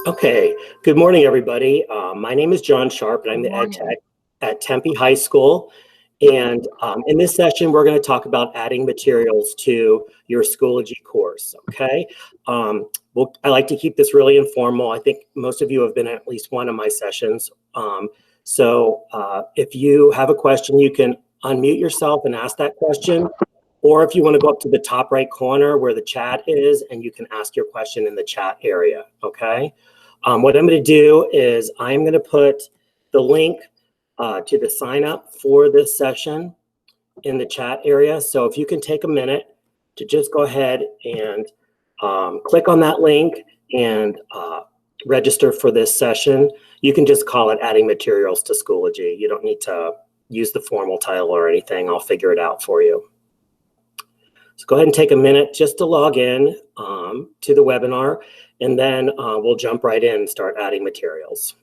Okay, good morning, everybody. My name is John Sharp, and I'm the ed tech at Tempe High School. And in this session, we're going to talk about adding materials to your Schoology course, okay? I like to keep this really informal. I think most of you have been at least one of my sessions. If you have a question, you can unmute yourself and ask that question. Or if you want to go up to the top right corner where the chat is, and you can ask your question in the chat area, okay? What I'm going to do is I'm going to put the link to the sign up for this session in the chat area. So if you can take a minute to just go ahead and click on that link and register for this session. You can just call it Adding Materials to Schoology. You don't need to use the formal title or anything. I'll figure it out for you. So go ahead and take a minute just to log in to the webinar, and then we'll jump right in and start adding materials.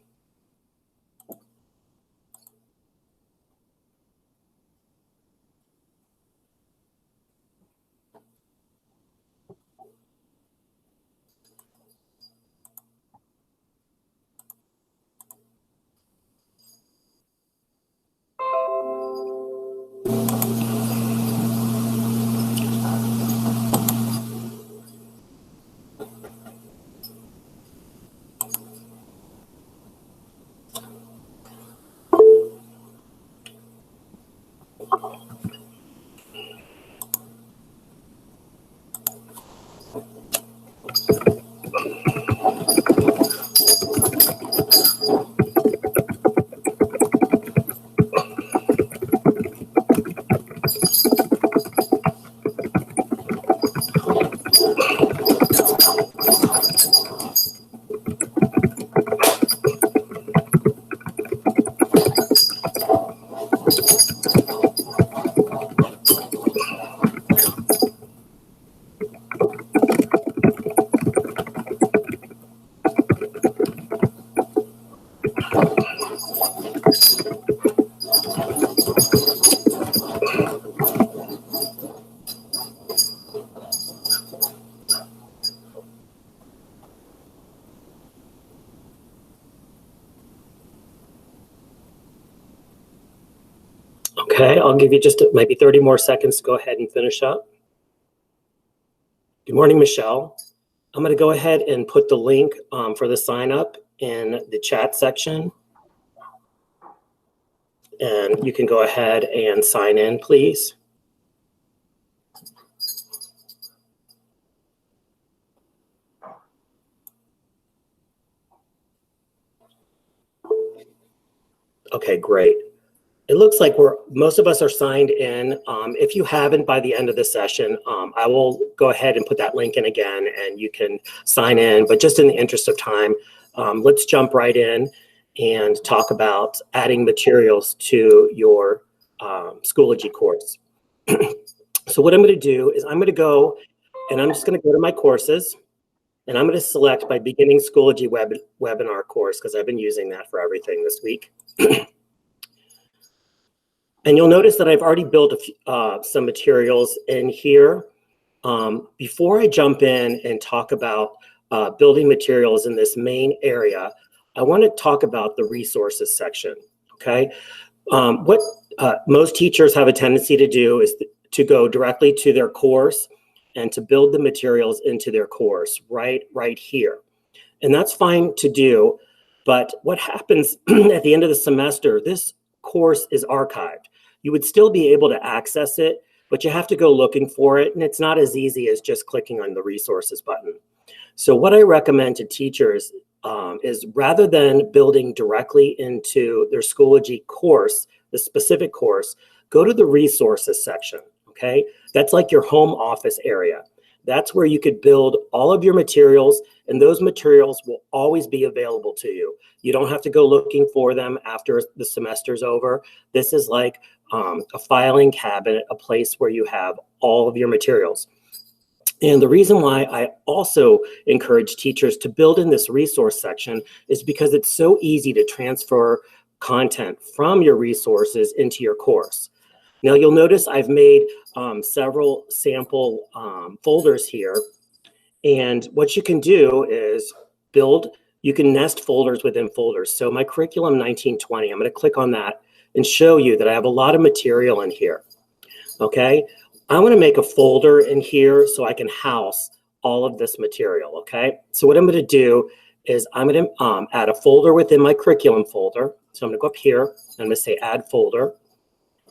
Okay, I'll give you just maybe 30 more seconds to go ahead and finish up. Good morning, Michelle. I'm going to go ahead and put the link for the sign up in the chat section. And you can go ahead and sign in, please. Okay, great. It looks like most of us are signed in. If you haven't by the end of the session, I will go ahead and put that link in again and you can sign in. But just in the interest of time, let's jump right in and talk about adding materials to your Schoology course. So what I'm going to do is I'm going to go and I'm just going to go to my courses and I'm going to select my beginning Schoology webinar course because I've been using that for everything this week. And you'll notice that I've already built some materials in here. Before I jump in and talk about building materials in this main area, I want to talk about the resources section, okay? What most teachers have a tendency to do is to go directly to their course and to build the materials into their course right here. And that's fine to do, but what happens at the end of the semester, this course is archived. You would still be able to access it, but you have to go looking for it, and it's not as easy as just clicking on the resources button. So what I recommend to teachers is rather than building directly into their Schoology course, the specific course, go to the resources section, okay? That's like your home office area. That's where you could build all of your materials, and those materials will always be available to you. You don't have to go looking for them after the semester's over. This is like a filing cabinet, a place where you have all of your materials. And the reason why I also encourage teachers to build in this resource section is because it's so easy to transfer content from your resources into your course. Now you'll notice I've made several sample folders here. And what you can do is you can nest folders within folders. So my curriculum 1920, I'm going to click on that and show you that I have a lot of material in here. Okay, I'm going to make a folder in here so I can house all of this material. Okay, so what I'm going to do is I'm going to add a folder within my curriculum folder. So I'm going to go up here, I'm going to say add folder,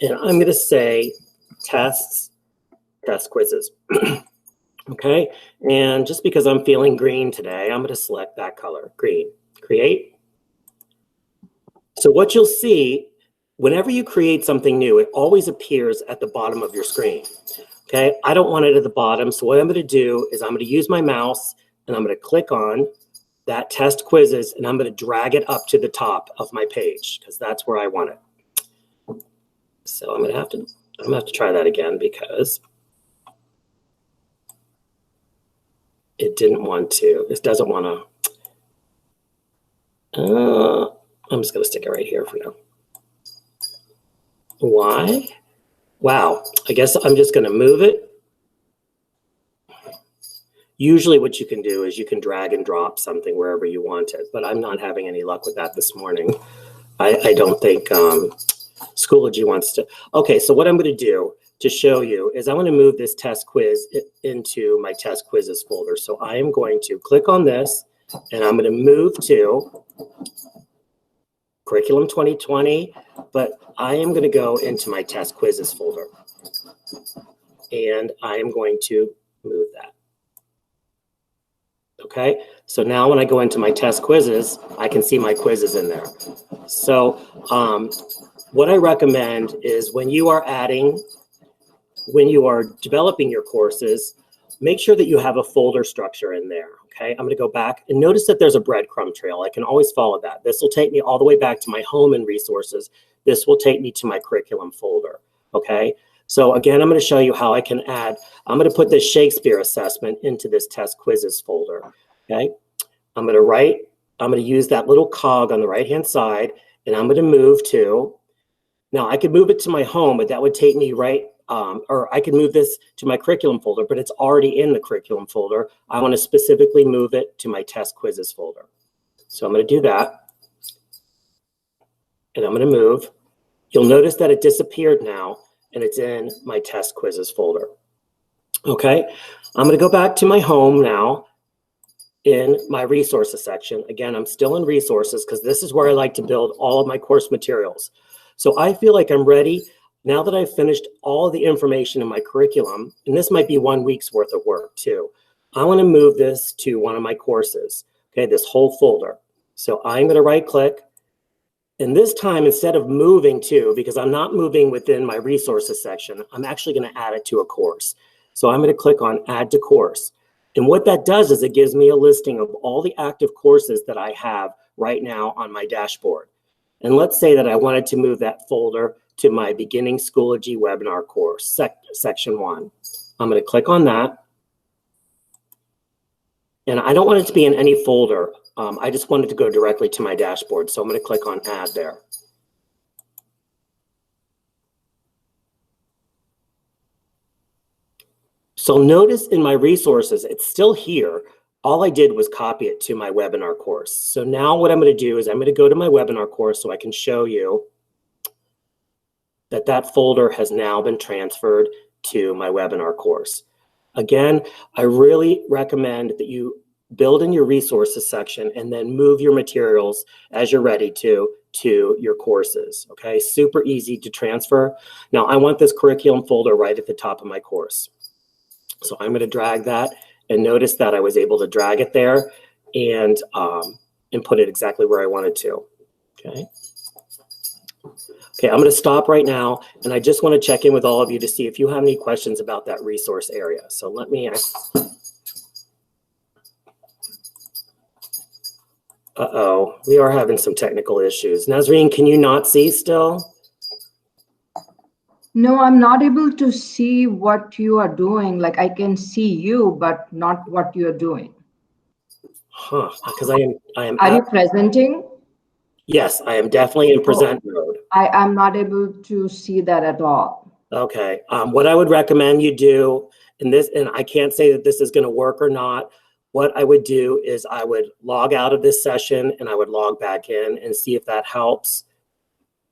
and I'm going to say tests, test quizzes. Okay, and just because I'm feeling green today, I'm going to select that color, green, create. So what you'll see, whenever you create something new, it always appears at the bottom of your screen. Okay, I don't want it at the bottom, so what I'm going to do is I'm going to use my mouse and I'm going to click on that test quizzes and I'm going to drag it up to the top of my page because that's where I want it. So I'm going to have to try that again because it didn't want to. This doesn't want to. I'm just going to stick it right here for now. Why? Wow, I guess I'm just going to move it. Usually what you can do is you can drag and drop something wherever you want it, but I'm not having any luck with that this morning. I don't think Schoology wants to. Okay, so what I'm going to do to show you is I'm going to move this test quiz into my test quizzes folder. So I am going to click on this and I'm going to move to Curriculum 2020, but I am going to go into my test quizzes folder and I am going to move that. Okay, so now when I go into my test quizzes, I can see my quizzes in there. So what I recommend is when you are developing your courses, make sure that you have a folder structure in there. Okay, I'm going to go back and notice that there's a breadcrumb trail. I can always follow that. This will take me all the way back to my home and resources. This will take me to my curriculum folder. Okay, so again, I'm going to show you how I can add. I'm going to put this Shakespeare assessment into this test quizzes folder. Okay, I'm going to use that little cog on the right-hand side, and I'm going to move to, now I could move it to my home, but that would take me right, or I could move this to my curriculum folder, but it's already in the curriculum folder. I want to specifically move it to my test quizzes folder. So I'm going to do that, and I'm going to move. You'll notice that it disappeared now, and it's in my test quizzes folder. Okay, I'm going to go back to my home now in my resources section. Again, I'm still in resources because this is where I like to build all of my course materials. So I feel like I'm ready now that I've finished all of the information in my curriculum, and this might be 1 week's worth of work too. I want to move this to one of my courses, okay, this whole folder. So I'm going to right click. And this time, instead of moving to, because I'm not moving within my resources section, I'm actually going to add it to a course. So I'm going to click on add to course. And what that does is it gives me a listing of all the active courses that I have right now on my dashboard. And let's say that I wanted to move that folder to my beginning Schoology webinar course, section 1. I'm going to click on that. And I don't want it to be in any folder. I just want it to go directly to my dashboard. So I'm going to click on add there. So notice in my resources, it's still here. All I did was copy it to my webinar course. So now what I'm going to do is I'm going to go to my webinar course so I can show you that that folder has now been transferred to my webinar course. Again, I really recommend that you build in your resources section and then move your materials as you're ready to your courses. Okay, super easy to transfer. Now I want this curriculum folder right at the top of my course. So I'm going to drag that, and notice that I was able to drag it there and put it exactly where I wanted to. Okay. Okay, I'm going to stop right now, and I just want to check in with all of you to see if you have any questions about that resource area. So let me. Uh-oh, we are having some technical issues. Nazreen, can you not see still? No, I'm not able to see what you are doing. Like I can see you, but not what you're doing. Huh, because I am. Are you presenting? Yes, I am definitely in present mode. I'm not able to see that at all. Okay, what I would recommend you do, and I can't say that this is going to work or not, what I would do is I would log out of this session and I would log back in and see if that helps.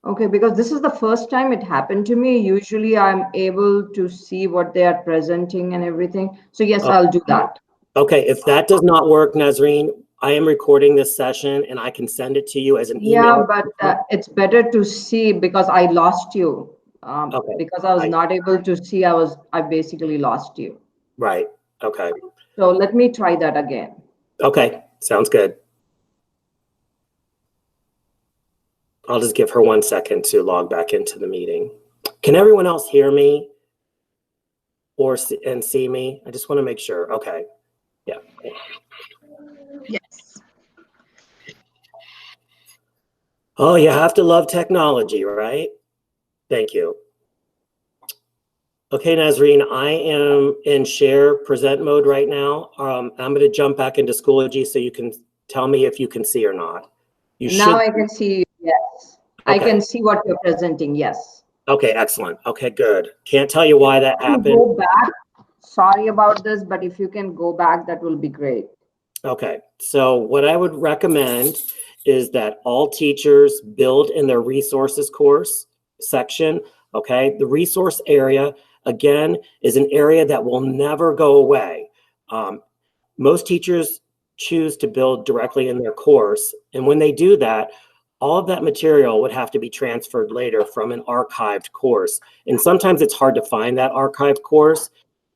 Okay, because this is the first time it happened to me. Usually I'm able to see what they are presenting and everything. So yes, I'll do that. Okay, if that does not work, Nazreen, I am recording this session and I can send it to you as an Yeah, email. but it's better to see because I lost you. Okay. Because I was not able to see, I basically lost you. Right, okay. So let me try that again. Okay, sounds good. I'll just give her 1 second to log back into the meeting. Can everyone else hear me and see me? I just want to make sure. Okay, yeah. Yes. Oh, you have to love technology, right? Thank you. Okay, Nazreen, I am in share present mode right now. I'm going to jump back into Schoology so you can tell me if you can see or not. Now I can see, yes. Okay. I can see what you're presenting, yes. Okay, excellent. Okay, good. Can't tell you why that happened. Go back. Sorry about this, but if you can go back, that will be great. Okay, so what I would recommend is that all teachers build in their resources course section, okay? The resource area, again, is an area that will never go away. Most teachers choose to build directly in their course, and when they do that, all of that material would have to be transferred later from an archived course. And sometimes it's hard to find that archived course,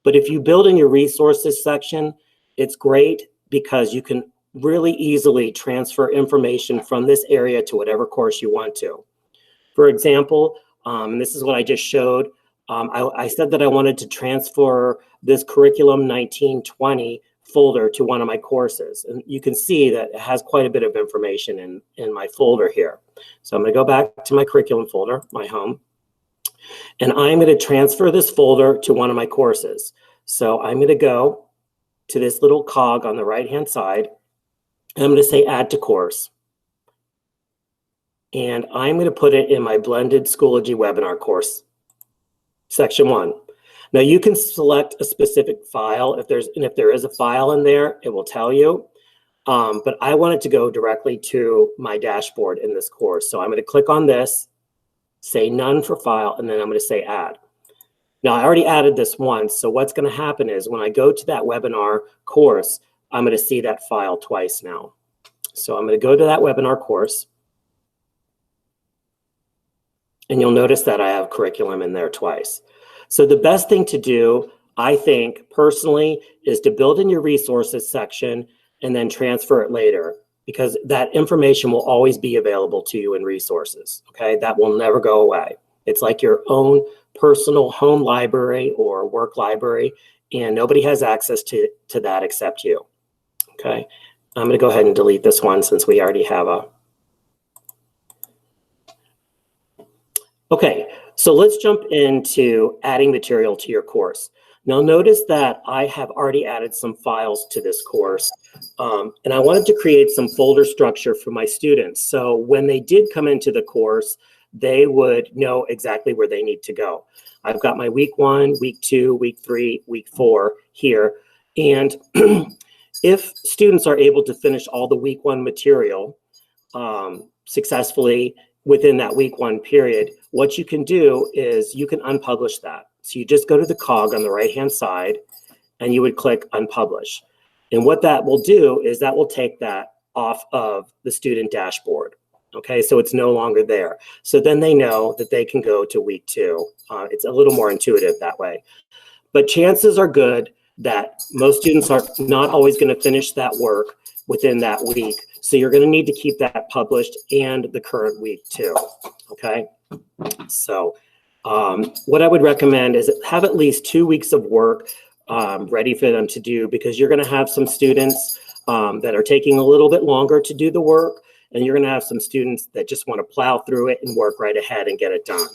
but if you build in your resources section, it's great because you can really easily transfer information from this area to whatever course you want to. For example, and this is what I just showed, I said that I wanted to transfer this curriculum 1920 folder to one of my courses. And you can see that it has quite a bit of information in my folder here. So I'm going to go back to my curriculum folder, my home, and I'm going to transfer this folder to one of my courses. So I'm going to go to this little cog on the right-hand side, and I'm going to say add to course. And I'm going to put it in my blended Schoology webinar course, section 1. Now you can select a specific file. If there is a file in there, it will tell you. But I want it to go directly to my dashboard in this course. So I'm going to click on this, say none for file, and then I'm going to say add. Now I already added this once. So what's going to happen is when I go to that webinar course, I'm going to see that file twice now. So I'm going to go to that webinar course. And you'll notice that I have curriculum in there twice. So the best thing to do, I think, personally, is to build in your resources section and then transfer it later, because that information will always be available to you in resources, okay? That will never go away. It's like your own personal home library or work library, and nobody has access to that except you, okay? I'm gonna go ahead and delete this one since we already have a. Okay, so let's jump into adding material to your course. Now notice that I have already added some files to this course, and I wanted to create some folder structure for my students. So when they did come into the course, they would know exactly where they need to go. I've got my week 1, week 2, week 3, week 4 here. And if students are able to finish all the week 1 material successfully within that week 1 period, what you can do is you can unpublish that. So you just go to the cog on the right-hand side and you would click unpublish. And what that will do is that will take that off of the student dashboard. Okay, so it's no longer there. So then they know that they can go to week 2. It's a little more intuitive that way. But chances are good that most students are not always going to finish that work within that week. So you're going to need to keep that published and the current week too, okay? So what I would recommend is have at least 2 weeks of work ready for them to do, because you're going to have some students that are taking a little bit longer to do the work, and you're going to have some students that just want to plow through it and work right ahead and get it done,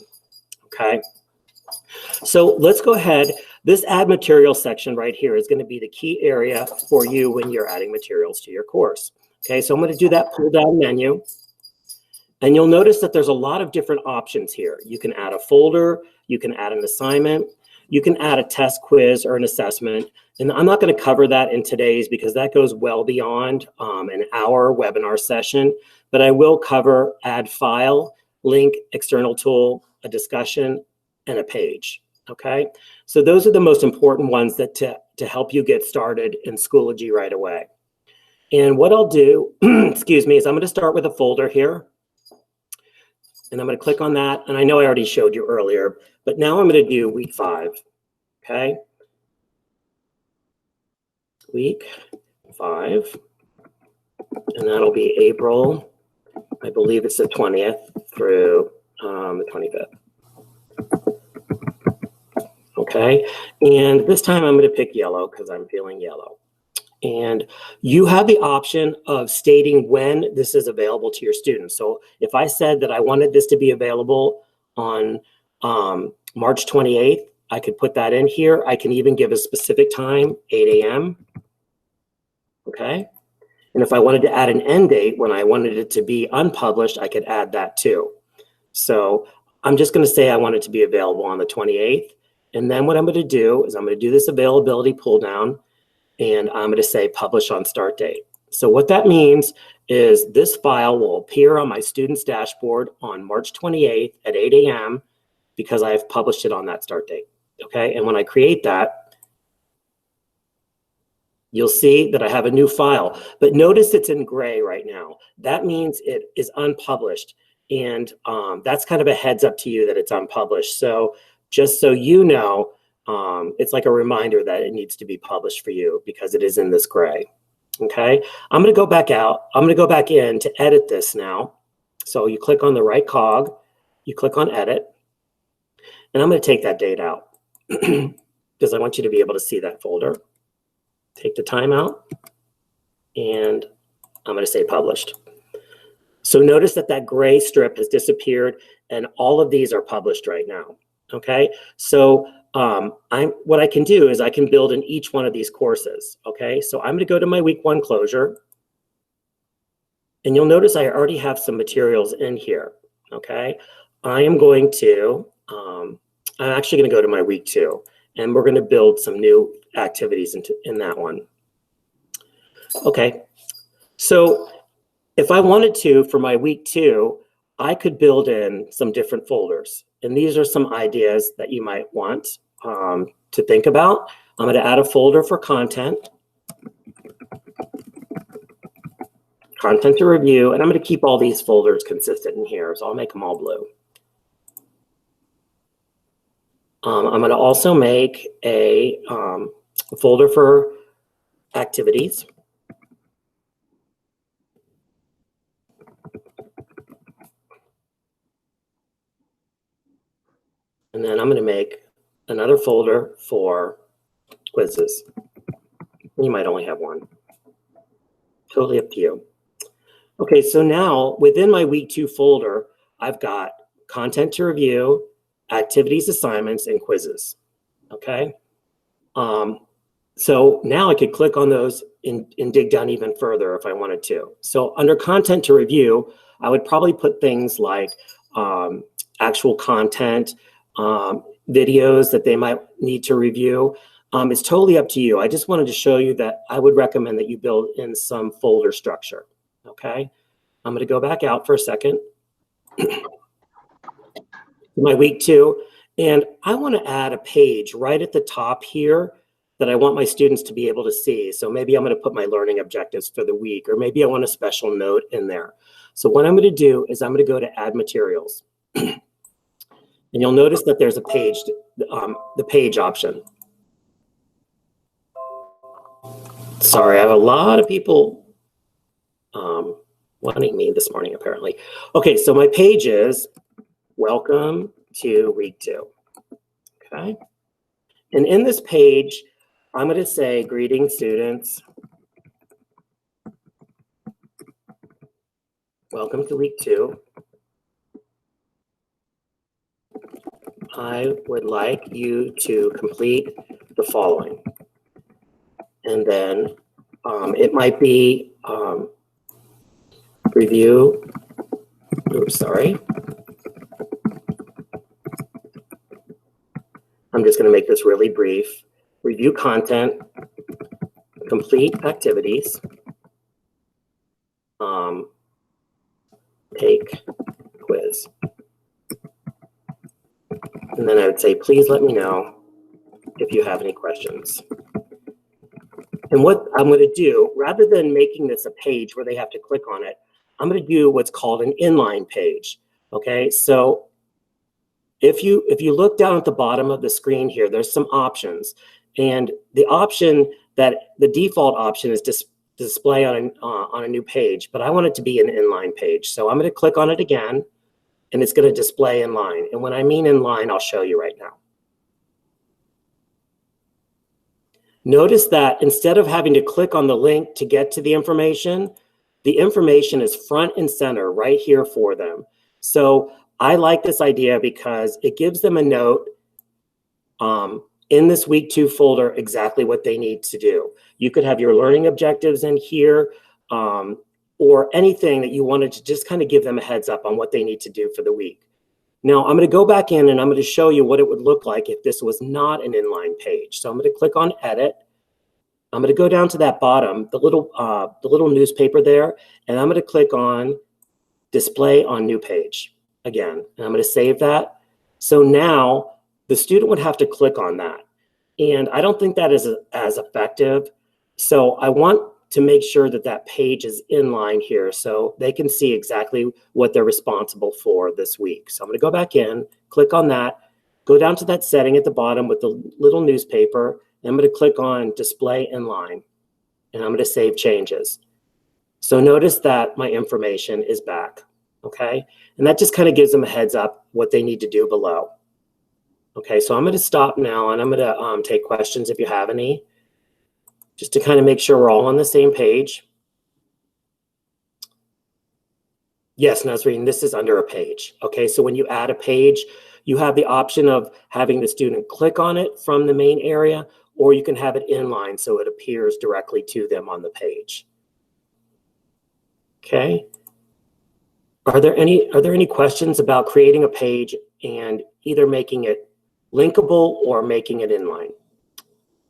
okay? So let's go ahead. This add material section right here is going to be the key area for you when you're adding materials to your course. Okay, so I'm going to do that pull down menu. And you'll notice that there's a lot of different options here. You can add a folder, you can add an assignment, you can add a test quiz or an assessment, And I'm not going to cover that in today's because that goes well beyond an hour webinar session, but I will cover add file, link, external tool, a discussion, and a page. Okay, so those are the most important ones that to help you get started in Schoology right away. And what I'll do, excuse me, is I'm going to start with a folder here. And I'm going to click on that. And I know I already showed you earlier, but now I'm going to do week 5. Okay. Week 5. And that'll be April, I believe it's the 20th through the 25th. Okay. And this time I'm going to pick yellow because I'm feeling yellow. And you have the option of stating when this is available to your students. So if I said that I wanted this to be available on March 28th, I could put that in here. I can even give a specific time, 8 a.m. Okay. And if I wanted to add an end date when I wanted it to be unpublished, I could add that too. So I'm just going to say I want it to be available on the 28th. And then what I'm going to do is I'm going to do this availability pull down. And I'm going to say publish on start date. So what that means is this file will appear on my student's dashboard on March 28th at 8 a.m. because I've published it on that start date. Okay, and when I create that, you'll see that I have a new file. But notice it's in gray right now. That means it is unpublished. And that's kind of a heads up to you that it's unpublished. So just so you know, it's like a reminder that it needs to be published for you because it is in this gray. Okay, I'm going to go back out. I'm going to go back in to edit this now. So you click on the right cog, you click on edit, and I'm going to take that date out because I want you to be able to see that folder. Take the time out, and I'm going to say published. So notice that that gray strip has disappeared, and all of these are published right now. Okay, so what I can do is I can build in each one of these courses. Okay, so I'm going to go to my week 1 closure, and you'll notice I already have some materials in here. Okay, I am going to, I'm actually going to go to my week 2, and we're going to build some new activities in that one. Okay, so if I wanted to, for my week 2, I could build in some different folders. And these are some ideas that you might want to think about. I'm going to add a folder for content, content to review, and I'm going to keep all these folders consistent in here, so I'll make them all blue. I'm going to also make a folder for activities. And then I'm going to make another folder for quizzes. You might only have one. Totally up to you. Okay, so now within my week 2 folder, I've got content to review, activities, assignments, and quizzes. Okay. So now I could click on those and dig down even further if I wanted to. So under content to review, I would probably put things like actual content, videos that they might need to review. It's totally up to you. I just wanted to show you that I would recommend that you build in some folder structure. Okay, I'm going to go back out for a second. My week 2, and I want to add a page right at the top here that I want my students to be able to see. So maybe I'm going to put my learning objectives for the week, or maybe I want a special note in there. So what I'm going to do is I'm going to go to add materials. And you'll notice that there's a page, the page option. Sorry, I have a lot of people wanting me this morning, apparently. Okay, so my page is welcome to week 2. Okay. And in this page, I'm going to say, greetings, students. Welcome to week 2. I would like you to complete the following. And then it might be review, oops, sorry. I'm just going to make this really brief. Review content, complete activities, take quiz. And then I would say, please let me know if you have any questions. And what I'm going to do, rather than making this a page where they have to click on it, I'm going to do what's called an inline page. Okay, so if you look down at the bottom of the screen here, there's some options. And the option that the default option is display on a new page, but I want it to be an inline page. So I'm going to click on it again, and it's going to display inline. And when I mean inline, I'll show you right now. Notice that instead of having to click on the link to get to the information is front and center right here for them. So I like this idea because it gives them a note in this week 2 folder exactly what they need to do. You could have your learning objectives in here or anything that you wanted to just kind of give them a heads up on what they need to do for the week. Now I'm going to go back in and I'm going to show you what it would look like if this was not an inline page. So I'm going to click on edit. I'm going to go down to that bottom, the little newspaper there, and I'm going to click on display on new page again. And I'm going to save that. So now the student would have to click on that. And I don't think that is as effective. So I want to make sure that that page is in line here so they can see exactly what they're responsible for this week. So I'm going to go back in, click on that, go down to that setting at the bottom with the little newspaper, and I'm going to click on display inline, and I'm going to save changes. So notice that my information is back, okay? And that just kind of gives them a heads up what they need to do below. Okay, so I'm going to stop now, and I'm going to take questions if you have any, just to kind of make sure we're all on the same page. Yes, Nazreen, this is under a page. Okay, so when you add a page, you have the option of having the student click on it from the main area, or you can have it inline so it appears directly to them on the page. Okay. Are there any questions about creating a page and either making it linkable or making it inline?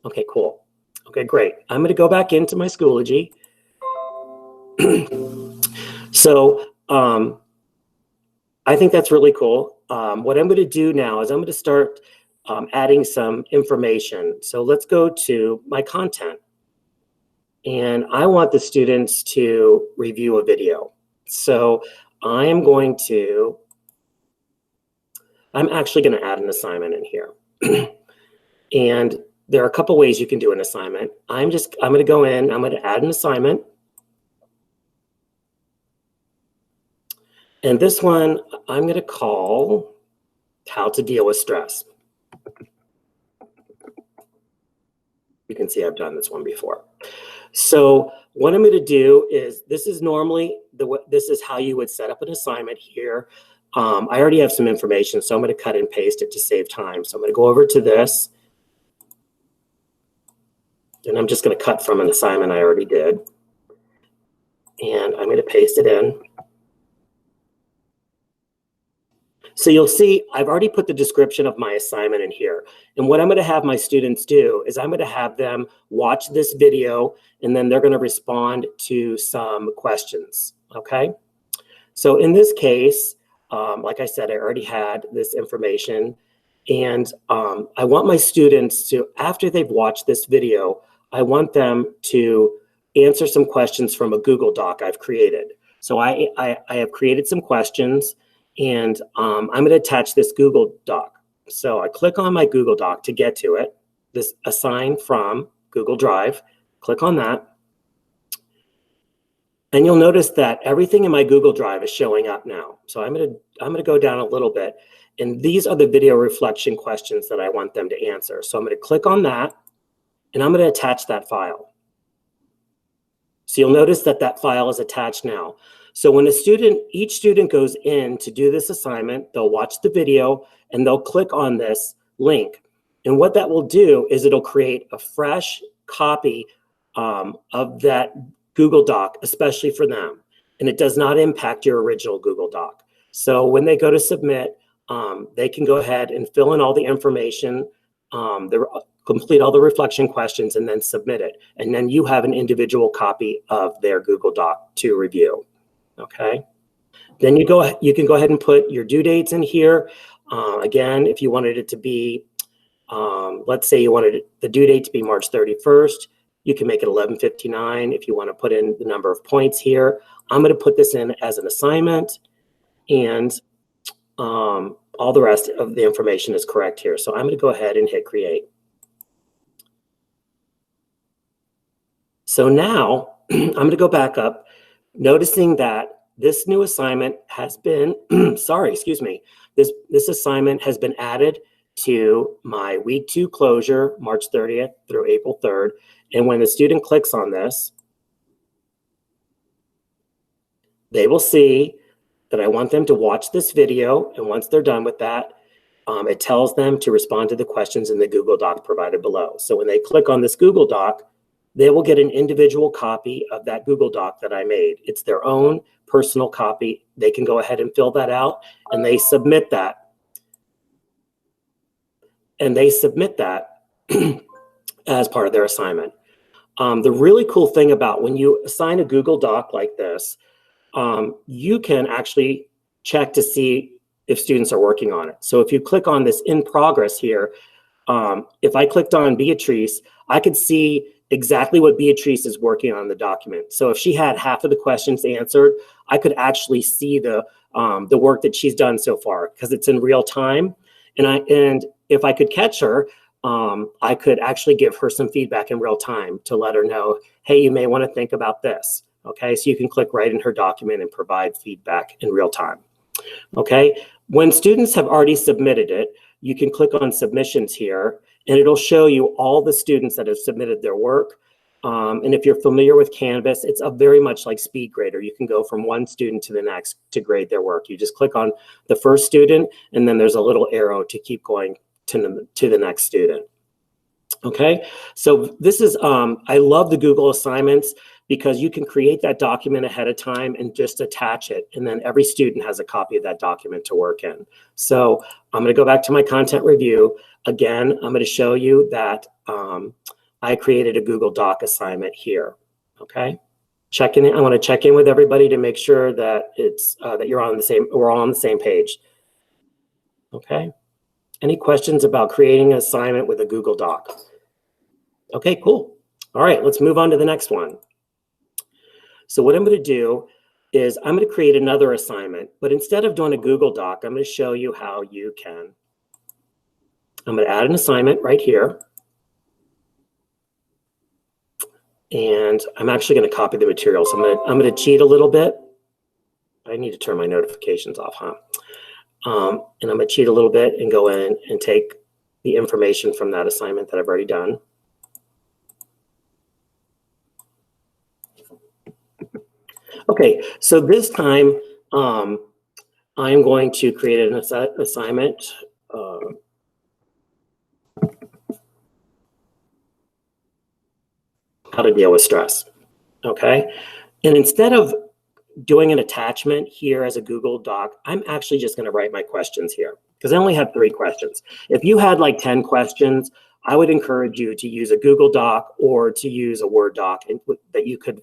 Okay, cool. Okay, great. I'm going to go back into my Schoology. So I think that's really cool. What I'm going to do now is I'm going to start adding some information. So let's go to my content. And I want the students to review a video. So I'm actually going to add an assignment in here. And there are a couple ways you can do an assignment. I'm going to go in, I'm going to add an assignment. And this one, I'm going to call How to Deal with Stress. You can see I've done this one before. So what I'm going to do is, this is how you would set up an assignment here. I already have some information, so I'm going to cut and paste it to save time. So I'm going to go over to this. And I'm just going to cut from an assignment I already did. And I'm going to paste it in. So you'll see I've already put the description of my assignment in here. And what I'm going to have my students do is I'm going to have them watch this video, and then they're going to respond to some questions, okay? So in this case, like I said, I already had this information. And I want my students to, after they've watched this video, I want them to answer some questions from a Google Doc I've created. So I have created some questions, and I'm going to attach this Google Doc. So I click on my Google Doc to get to it, this assign from Google Drive, click on that. And you'll notice that everything in my Google Drive is showing up now. So I'm going to go down a little bit, and these are the video reflection questions that I want them to answer. So I'm going to click on that, and I'm going to attach that file. So you'll notice that that file is attached now. So when each student goes in to do this assignment, they'll watch the video and they'll click on this link. And what that will do is it'll create a fresh copy of that Google Doc, especially for them. And it does not impact your original Google Doc. So when they go to submit, they can go ahead and fill in all the information. The complete all the reflection questions, and then submit it. And then you have an individual copy of their Google Doc to review, okay? Then you can go ahead and put your due dates in here. Again, if you wanted it to be, let's say you wanted the due date to be March 31st, you can make it 11:59 if you want to put in the number of points here. I'm going to put this in as an assignment, and all the rest of the information is correct here. So I'm going to go ahead and hit create. So now I'm going to go back up, noticing that this new assignment has been, sorry, excuse me, this assignment has been added to my week 2 closure, March 30th through April 3rd. And when the student clicks on this, they will see that I want them to watch this video. And once they're done with that, it tells them to respond to the questions in the Google Doc provided below. So when they click on this Google Doc, they will get an individual copy of that Google Doc that I made. It's their own personal copy. They can go ahead and fill that out, and they submit that. And they submit that as part of their assignment. The really cool thing about when you assign a Google Doc like this, you can actually check to see if students are working on it. So if you click on this in progress here, if I clicked on Beatrice, I could see exactly what Beatrice is working on in the document. So if she had half of the questions answered, I could actually see the work that she's done so far because it's in real time. And if I could catch her, I could actually give her some feedback in real time to let her know, hey, you may want to think about this. Okay, so you can click right in her document and provide feedback in real time. Okay, when students have already submitted it, you can click on submissions here, and it'll show you all the students that have submitted their work. And if you're familiar with Canvas, it's very much like Speed Grader. You can go from one student to the next to grade their work. You just click on the first student, and then there's a little arrow to keep going to the next student. Okay, so this is, I love the Google Assignments because you can create that document ahead of time and just attach it. And then every student has a copy of that document to work in. So I'm going to go back to my content review. Again, I'm going to show you that I created a Google Doc assignment here. Okay, I want to check in with everybody to make sure that we're all on the same page. Okay. Any questions about creating an assignment with a Google Doc? Okay, cool. All right, let's move on to the next one. So what I'm going to do is I'm going to create another assignment, but instead of doing a Google Doc, I'm going to show you how you can. I'm going to add an assignment right here. And I'm actually going to copy the material. So I'm going to cheat a little bit. I need to turn my notifications off, huh? And I'm going to cheat a little bit and go in and take the information from that assignment that I've already done. Okay, so this time I'm going to create an assignment. How to deal with stress. Okay, and instead of doing an attachment here as a Google Doc, I'm actually just going to write my questions here because I only have 3 questions. If you had like 10 questions, I would encourage you to use a Google Doc or to use a Word doc that you could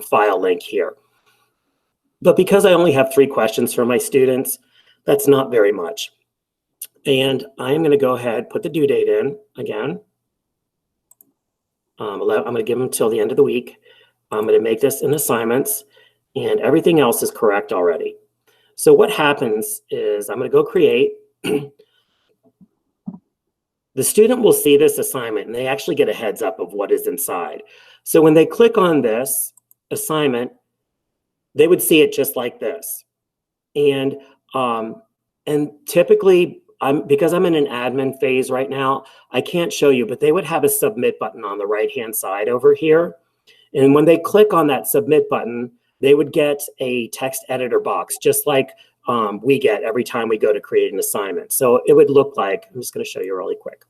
file link here. But because I only have 3 questions for my students, that's not very much. And I'm going to go ahead, put the due date in again. I'm going to give them till the end of the week. I'm going to make this in assignments, and everything else is correct already. So what happens is I'm going to go create. The student will see this assignment, and they actually get a heads up of what is inside. So when they click on this assignment, they would see it just like this. And typically, because I'm in an admin phase right now, I can't show you, but they would have a submit button on the right-hand side over here. And when they click on that submit button, they would get a text editor box, just like we get every time we go to create an assignment. So it would look like, I'm just going to show you really quick.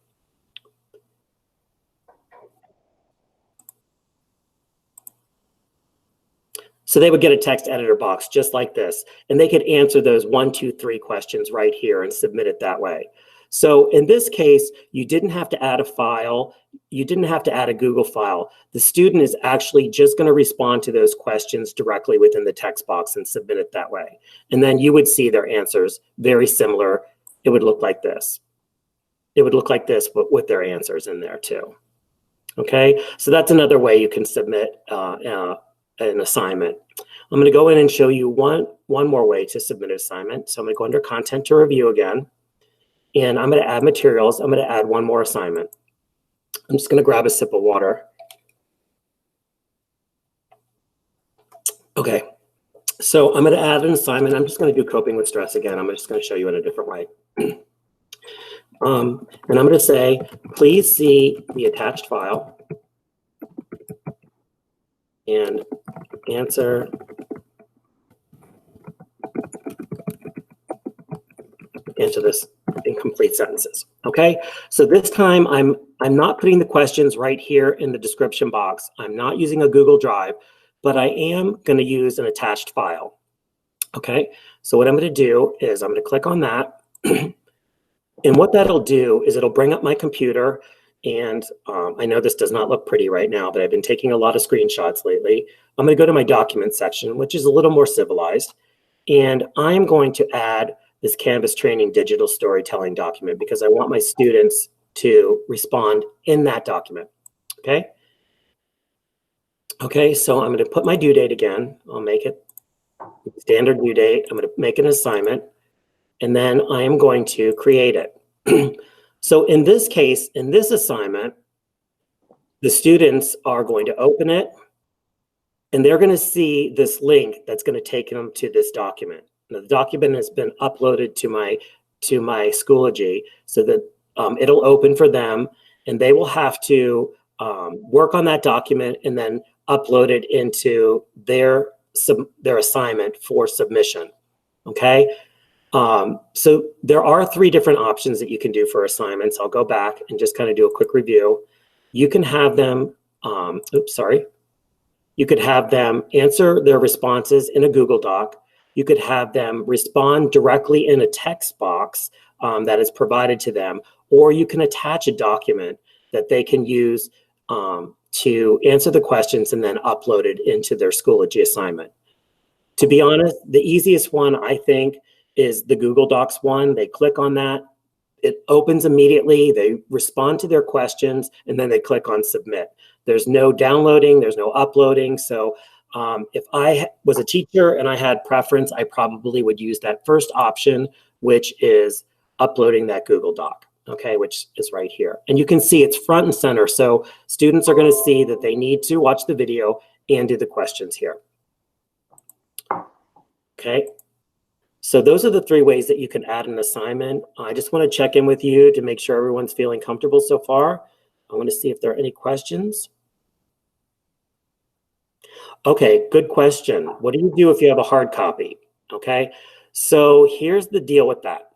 So they would get a text editor box just like this, and they could answer those 1, 2, 3 questions right here and submit it that way. So in this case, you didn't have to add a file. You didn't have to add a Google file. The student is actually just going to respond to those questions directly within the text box and submit it that way. And then you would see their answers very similar. It would look like this. It would look like this, but with their answers in there too. Okay, so that's another way you can submit an assignment. I'm going to go in and show you one more way to submit an assignment. So I'm going to go under Content to Review again, and I'm going to add materials. I'm going to add one more assignment. I'm just going to grab a sip of water. Okay, so I'm going to add an assignment. I'm just going to do coping with stress again. I'm just going to show you in a different way. And I'm going to say, please see the attached file and answer this in complete sentences. Okay, so this time I'm not putting the questions right here in the description box. I'm not using a Google Drive, but I am going to use an attached file. Okay, so what I'm going to do is I'm going to click on that. And what that'll do is it'll bring up my computer. And I know this does not look pretty right now, but I've been taking a lot of screenshots lately. I'm going to go to my document section, which is a little more civilized. And I'm going to add this Canvas training digital storytelling document because I want my students to respond in that document. Okay. Okay, so I'm going to put my due date again. I'll make it standard due date. I'm going to make an assignment, and then I am going to create it. So in this case, in this assignment, the students are going to open it, and they're going to see this link that's going to take them to this document. Now, the document has been uploaded to my Schoology so that it'll open for them, and they will have to work on that document and then upload it into their assignment for submission. Okay. So there are 3 different options that you can do for assignments. I'll go back and just kind of do a quick review. You can have them, you could have them answer their responses in a Google Doc. You could have them respond directly in a text box that is provided to them, or you can attach a document that they can use to answer the questions and then upload it into their Schoology assignment. To be honest, the easiest one, I think, is the Google Docs one. They click on that, it opens immediately, they respond to their questions, and then they click on submit. There's no downloading, there's no uploading. So if I was a teacher and I had preference, I probably would use that first option, which is uploading that Google Doc, okay, which is right here. And you can see it's front and center. So students are going to see that they need to watch the video and do the questions here. Okay. So those are the 3 ways that you can add an assignment. I just want to check in with you to make sure everyone's feeling comfortable so far. I want to see if there are any questions. Okay, good question. What do you do if you have a hard copy? Okay, so here's the deal with that,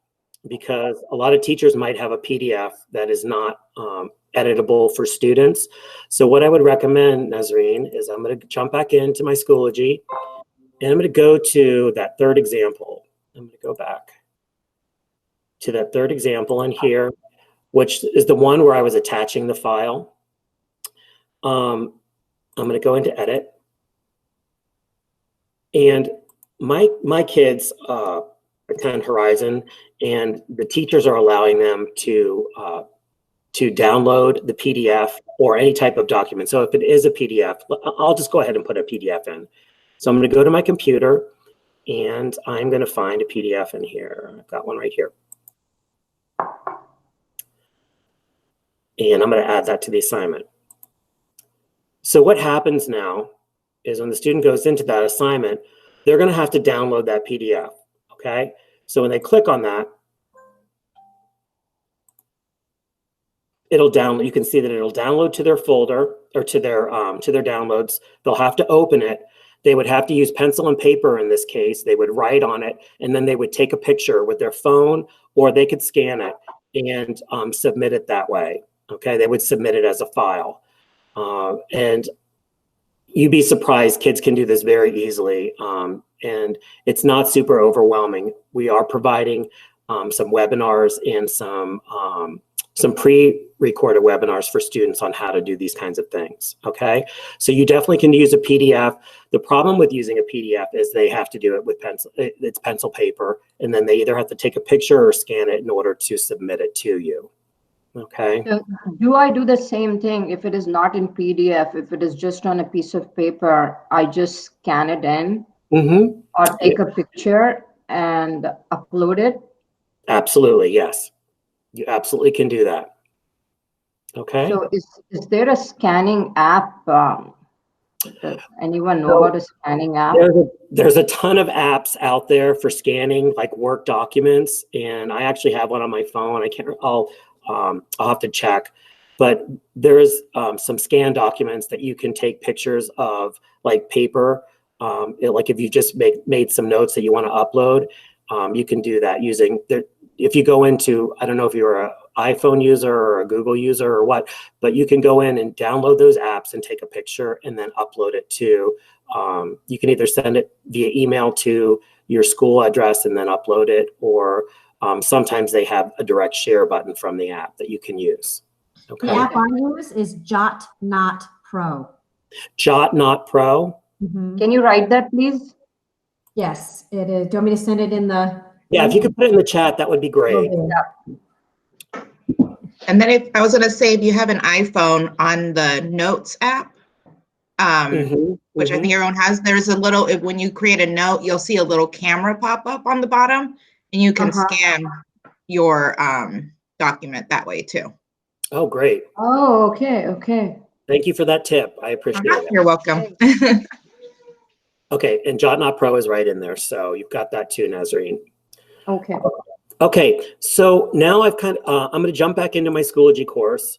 because a lot of teachers might have a PDF that is not editable for students. So what I would recommend, Nazreen, is I'm going to jump back into my Schoology, and I'm going to go to that 3rd example. I'm going to go back to that 3rd example in here, which is the one where I was attaching the file. I'm going to go into edit. And my kids attend Horizon, and the teachers are allowing them to download the PDF or any type of document. So if it is a PDF, I'll just go ahead and put a PDF in. So I'm going to go to my computer, and I'm going to find a PDF in here. I've got one right here. And I'm going to add that to the assignment. So what happens now is when the student goes into that assignment, they're going to have to download that PDF, okay? So when they click on that, it'll download. You can see that it'll download to their folder or to their downloads. They'll have to open it. They would have to use pencil and paper in this case. They would write on it, and then they would take a picture with their phone, or they could scan it and submit it that way, okay? They would submit it as a file. And you'd be surprised, kids can do this very easily, and it's not super overwhelming. We are providing some webinars and some pre-recorded webinars for students on how to do these kinds of things, okay? So you definitely can use a PDF. The problem with using a PDF is they have to do it with pencil, it's pencil paper, and then they either have to take a picture or scan it in order to submit it to you, okay? So do I do the same thing if it is not in PDF, if it is just on a piece of paper, I just scan it in or take a picture and upload it? Absolutely, yes. You absolutely can do that. Okay. So is there a scanning app? Does anyone know about a scanning app? There's a ton of apps out there for scanning like Word documents, and I actually have one on my phone. I'll have to check, but there's some scan documents that you can take pictures of, like paper. Like if you just made some notes that you want to upload, you can do that using if you go into, I don't know if you're an iPhone user or a Google user or what, but you can go in and download those apps and take a picture and then upload it to, you can either send it via email to your school address and then upload it, or sometimes they have a direct share button from the app that you can use. Okay. The app I use is Jot Not Pro. Jot Not Pro? Can you write that, please? Yes, it is. Do you want me to send it in the? Yeah, if you could put it in the chat, that would be great. And then I was going to say, if you have an iPhone, on the Notes app, which I think everyone has, there's a little, when you create a note, you'll see a little camera pop up on the bottom, and you can scan your document that way too. Oh, great. Oh, okay, okay. Thank you for that tip. I appreciate it. You're welcome. Okay, and Jot Not Pro is right in there, so you've got that too, Nazarene. Okay. Okay, so now I'm going to jump back into my Schoology course,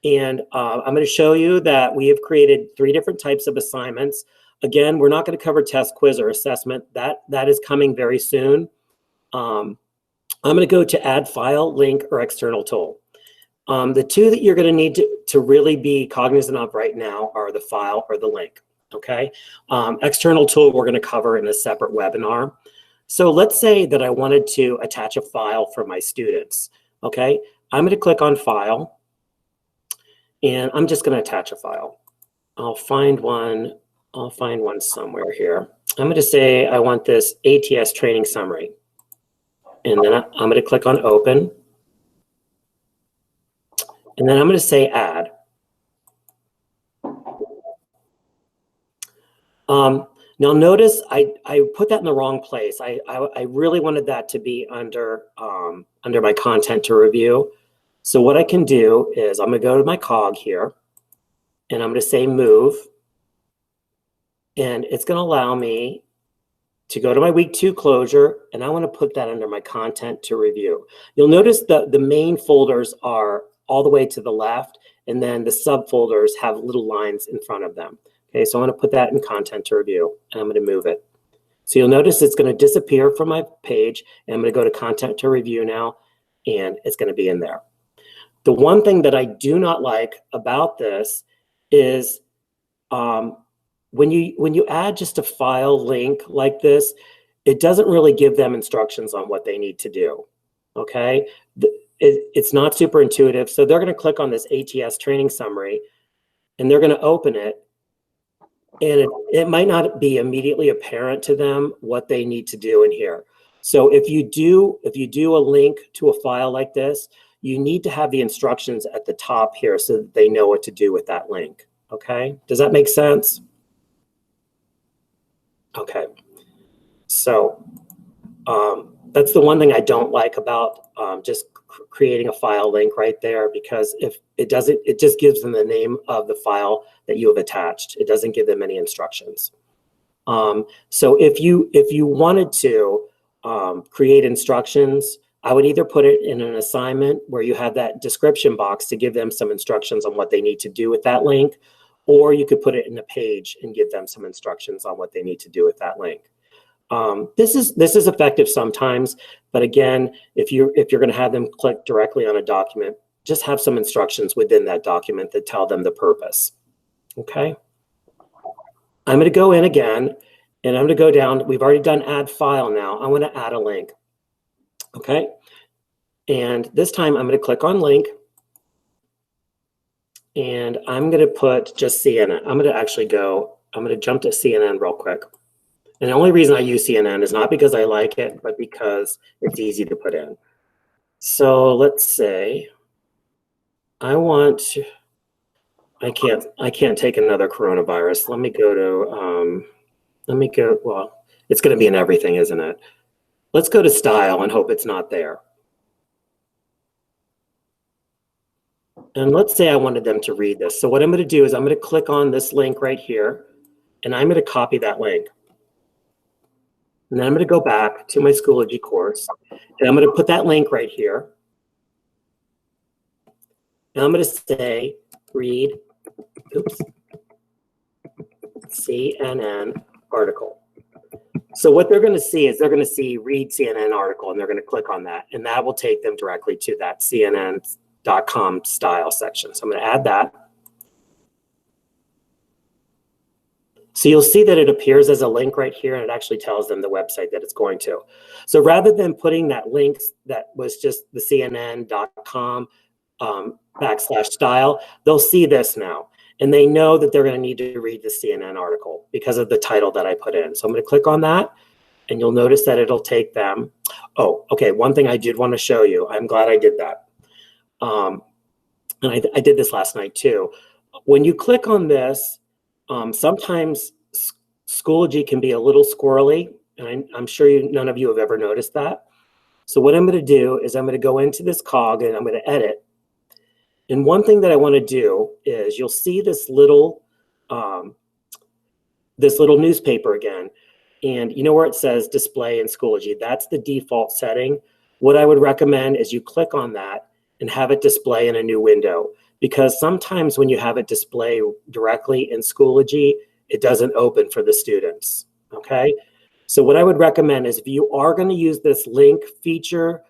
and I'm going to show you that we have created 3 different types of assignments. Again, we're not going to cover test, quiz, or assessment. That is coming very soon. I'm going to go to Add File, Link, or External Tool. The 2 that you're going to need to really be cognizant of right now are the file or the link, okay? External Tool we're going to cover in a separate webinar. So let's say that I wanted to attach a file for my students, okay? I'm going to click on File, and I'm just going to attach a file. I'll find one somewhere here. I'm going to say I want this ATS training summary, and then I'm going to click on Open, and then I'm going to say Add. Now notice I put that in the wrong place. I really wanted that to be under my content to review. So what I can do is I'm going to go to my cog here, and I'm going to say Move, and it's going to allow me to go to my week 2 closure, and I want to put that under my content to review. You'll notice the main folders are all the way to the left, and then the subfolders have little lines in front of them. Okay, so I'm going to put that in content to review, and I'm going to move it. So you'll notice it's going to disappear from my page, and I'm going to go to content to review now, and it's going to be in there. The one thing that I do not like about this is when you add just a file link like this, it doesn't really give them instructions on what they need to do. Okay, it's not super intuitive. So they're going to click on this ATS training summary, and they're going to open it. And it might not be immediately apparent to them what they need to do in here. So if you do a link to a file like this, you need to have the instructions at the top here so that they know what to do with that link. Okay, does that make sense? Okay, so that's the one thing I don't like about just creating a file link right there, because if it doesn't, it just gives them the name of the file that you have attached. It doesn't give them any instructions. So if you wanted to create instructions, I would either put it in an assignment where you have that description box to give them some instructions on what they need to do with that link, or you could put it in a page and give them some instructions on what they need to do with that link. This is effective sometimes, but again, if you're going to have them click directly on a document, just have some instructions within that document that tell them the purpose. Okay. I'm going to go in again, and I'm going to go down. We've already done add file now. I want to add a link. Okay. And this time I'm going to click on link. And I'm going to put just CNN. I'm going to jump to CNN real quick. And the only reason I use CNN is not because I like it, but because it's easy to put in. So let's say I can't take another coronavirus. Let me go, well, it's going to be in everything, isn't it? Let's go to style and hope it's not there. And let's say I wanted them to read this. So what I'm going to do is I'm going to click on this link right here, and I'm going to copy that link. And then I'm going to go back to my Schoology course, and I'm going to put that link right here. And I'm going to say, read, CNN article. So what they're going to see is they're going to see read CNN article, and they're going to click on that. And that will take them directly to that CNN.com style section. So I'm going to add that. So you'll see that it appears as a link right here, and it actually tells them the website that it's going to. So rather than putting that link that was just the CNN.com /style, they'll see this now. And they know that they're going to need to read the CNN article because of the title that I put in. So I'm going to click on that, and you'll notice that it'll take them. Oh, okay. One thing I did want to show you. I'm glad I did that. And I did this last night too. When you click on this, sometimes Schoology can be a little squirrely, and I'm sure none of you have ever noticed that. So what I'm going to do is I'm going to go into this cog and I'm going to edit. And one thing that I want to do is you'll see this little newspaper again. And you know where it says display in Schoology? That's the default setting. What I would recommend is you click on that and have it display in a new window. Because sometimes when you have it display directly in Schoology, it doesn't open for the students, okay? So what I would recommend is if you are going to use this link feature,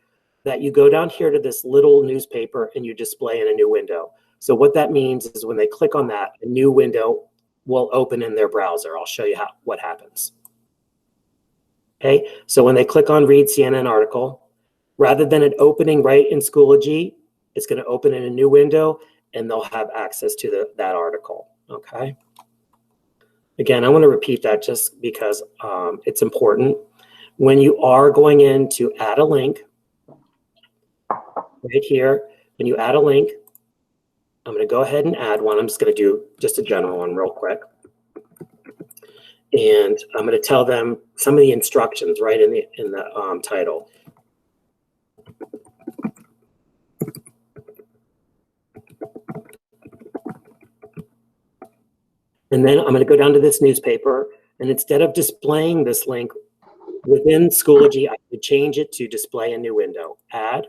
that you go down here to this little newspaper and you display in a new window. So what that means is when they click on that, a new window will open in their browser. I'll show you what happens. Okay, so when they click on read CNN article, rather than it opening right in Schoology, it's going to open in a new window, and they'll have access to that article, okay? Again, I want to repeat that just because it's important. When you are going in to add a link, right here, when you add a link, I'm going to go ahead and add one. I'm just going to do just a general one real quick. And I'm going to tell them some of the instructions right in the title. And then I'm going to go down to this newspaper, and instead of displaying this link within Schoology, I would change it to display a new window. Add.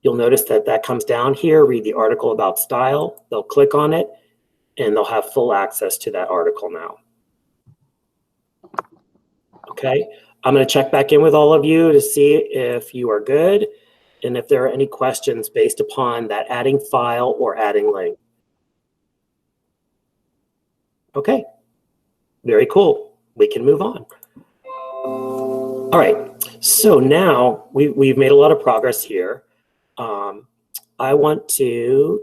You'll notice that that comes down here, read the article about style. They'll click on it, and they'll have full access to that article now. Okay, I'm going to check back in with all of you to see if you are good and if there are any questions based upon that adding file or adding link. Okay, very cool. We can move on. All right, so now we've made a lot of progress here. I want to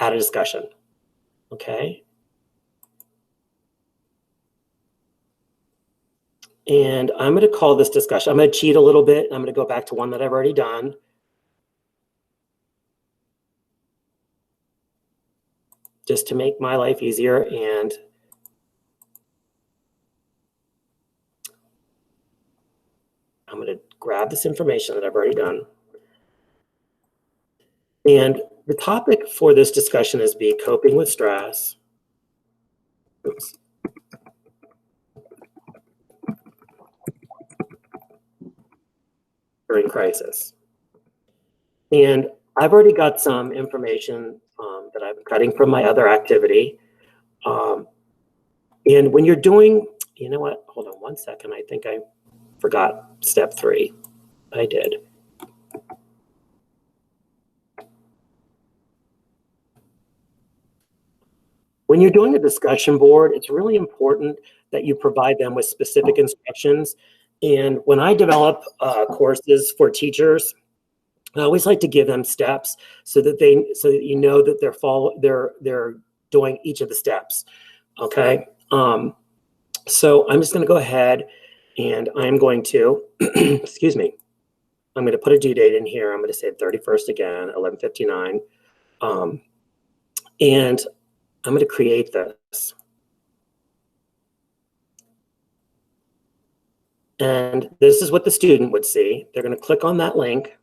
add a discussion, okay? And I'm going to call this discussion. I'm going to cheat a little bit. I'm going to go back to one that I've already done. Just to make my life easier. And I'm going to grab this information that I've already done. And the topic for this discussion is coping with stress. Oops. During crisis. And I've already got some information that I'm cutting from my other activity. And when you're doing, you know what, hold on one second. I think I forgot step 3. I did. When you're doing a discussion board, it's really important that you provide them with specific instructions And when I develop courses for teachers, I always like to give them steps so that you know that they're doing each of the steps. Okay. So I'm just going to go ahead and I'm going to, excuse me, I'm going to put a due date in here. I'm going to say 31st again, 11:59. And I'm going to create this. And this is what the student would see. They're going to click on that link.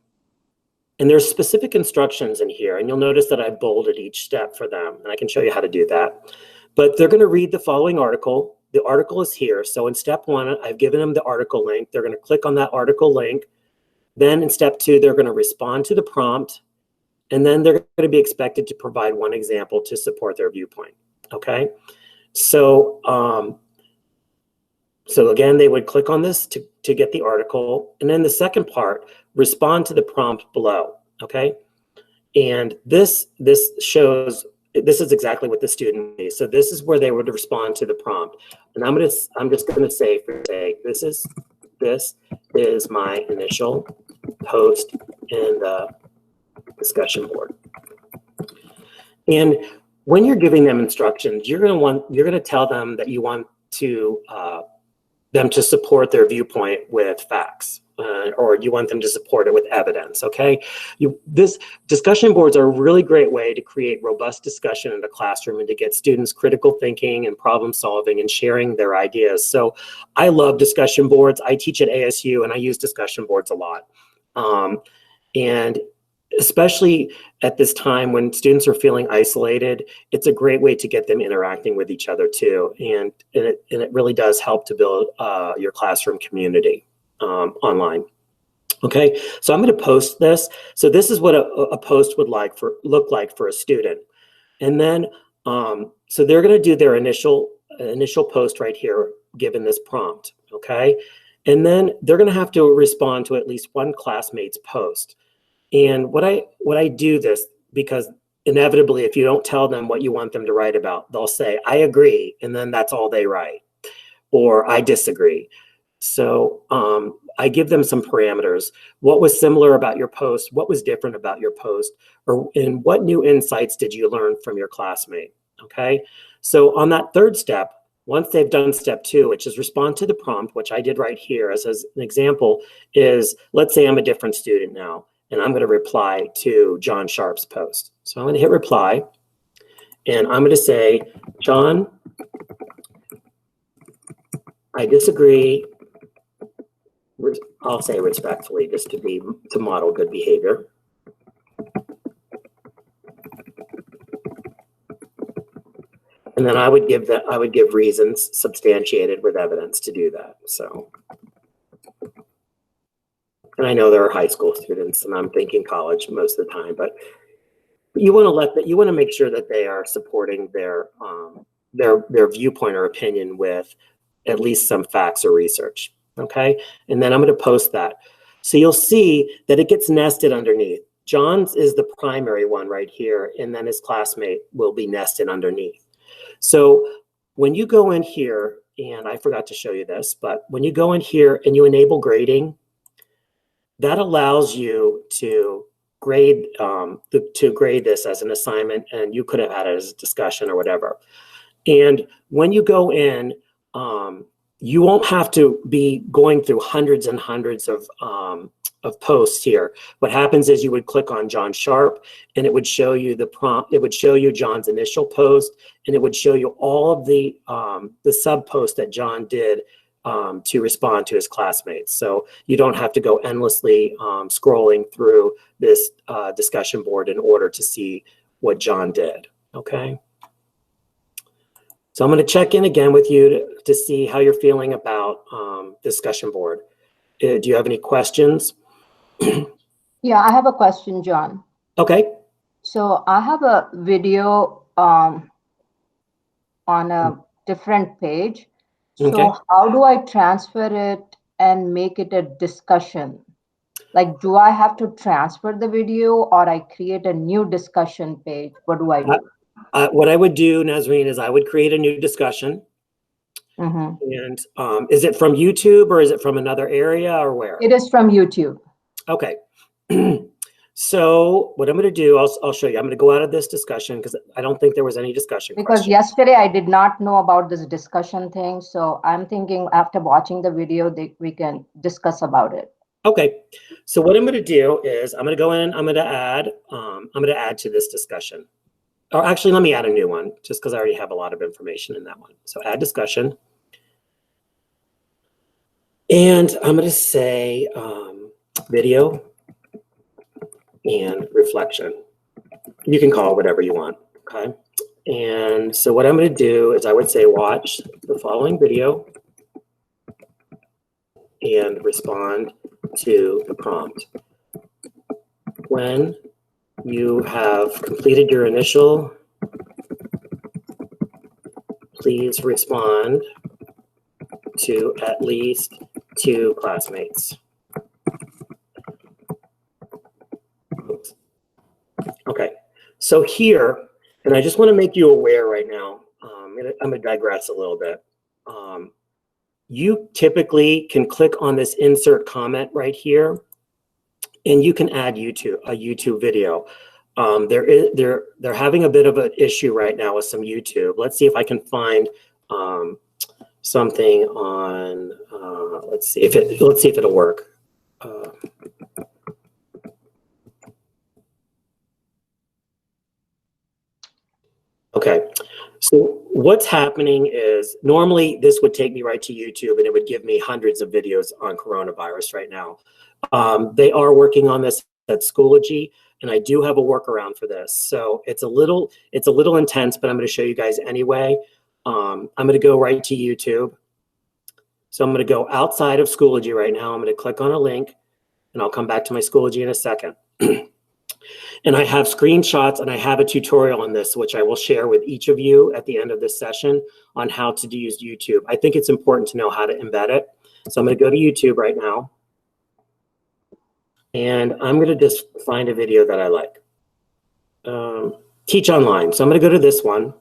And there's specific instructions in here. And you'll notice that I bolded each step for them. And I can show you how to do that. But they're going to read the following article. The article is here. So in step 1, I've given them the article link. They're going to click on that article link. Then in step 2, they're going to respond to the prompt. And then they're going to be expected to provide one example to support their viewpoint. Okay. So, so again, they would click on this to get the article. And then the second part, respond to the prompt below, okay? And this shows, this is exactly what the student needs. So this is where they would respond to the prompt. And I'm just gonna say, for sake, this is my initial post in the discussion board. And when you're giving them instructions, you're gonna tell them that you want to them to support their viewpoint with facts, or you want them to support it with evidence, okay? This discussion boards are a really great way to create robust discussion in the classroom and to get students critical thinking and problem solving and sharing their ideas. So I love discussion boards. I teach at ASU and I use discussion boards a lot. And especially at this time when students are feeling isolated, it's a great way to get them interacting with each other too. And it really does help to build your classroom community online. Okay, so I'm going to post this. So this is what a post would look like for a student. And then, so they're going to do their initial post right here, given this prompt, okay? And then they're going to have to respond to at least one classmate's post. And what I do this, because inevitably, if you don't tell them what you want them to write about, they'll say, I agree, and then that's all they write, or I disagree. So I give them some parameters. What was similar about your post? What was different about your post? And what new insights did you learn from your classmate? Okay, so on that third step, once they've done step 2, which is respond to the prompt, which I did right here as an example, is let's say I'm a different student now. And I'm going to reply to John Sharp's post. So I'm going to hit reply, and I'm going to say, John, I disagree. I'll say respectfully, just to model good behavior. And then I would give reasons substantiated with evidence to do that. So. And I know there are high school students, and I'm thinking college most of the time, but you want to make sure that they are supporting their viewpoint or opinion with at least some facts or research, okay? And then I'm going to post that. So you'll see that it gets nested underneath. John's is the primary one right here, and then his classmate will be nested underneath. So when you go in here, and I forgot to show you this, but when you go in here and you enable grading, that allows you to grade this as an assignment, and you could have had it as a discussion or whatever. And when you go in, you won't have to be going through hundreds and hundreds of posts here. What happens is you would click on John Sharp, and it would show you the prompt. It would show you John's initial post, and it would show you all of the sub posts that John did to respond to his classmates. So you don't have to go endlessly scrolling through this discussion board in order to see what John did, okay? So I'm going to check in again with you to see how you're feeling about discussion board. Do you have any questions? Yeah, I have a question, John. Okay. So I have a video on a different page. So Okay. how do I transfer it and make it a discussion? Like, do I have to transfer the video, or I create a new discussion page? What do I do? What I would do, Nazreen, is I would create a new discussion. And is it from YouTube or is it from another area or where? It is from YouTube. Okay. So what I'm going to do, I'll show you. I'm going to go out of this discussion because I don't think there was any discussion. Because yesterday I did not know about this discussion thing. So I'm thinking after watching the video, we can discuss about it. Okay. So what I'm going to do is I'm going to go in, I'm going to add to this discussion. Or actually, let me add a new one just because I already have a lot of information in that one. So add discussion. And I'm going to say video and reflection. You can call it whatever you want, okay? And so what I'm going to do is I would say watch the following video and respond to the prompt. When you have completed your initial, please respond to at least 2 classmates. Oops. Okay, so here, and I just want to make you aware right now, I'm going to digress a little bit. You typically can click on this insert comment right here, and you can add a YouTube video. They're having a bit of an issue right now with some YouTube. Let's see if I can find something on. Let's see if it'll work. Okay, so what's happening is normally this would take me right to YouTube and it would give me hundreds of videos on coronavirus right now. They are working on this at Schoology, and I do have a workaround for this. So it's a little intense, but I'm going to show you guys anyway. I'm going to go right to YouTube. So I'm going to go outside of Schoology right now. I'm going to click on a link, and I'll come back to my Schoology in a second. And I have screenshots and I have a tutorial on this, which I will share with each of you at the end of this session on how to use YouTube. I think it's important to know how to embed it. So I'm going to go to YouTube right now. And I'm going to just find a video that I like. Teach online. So I'm going to go to this one.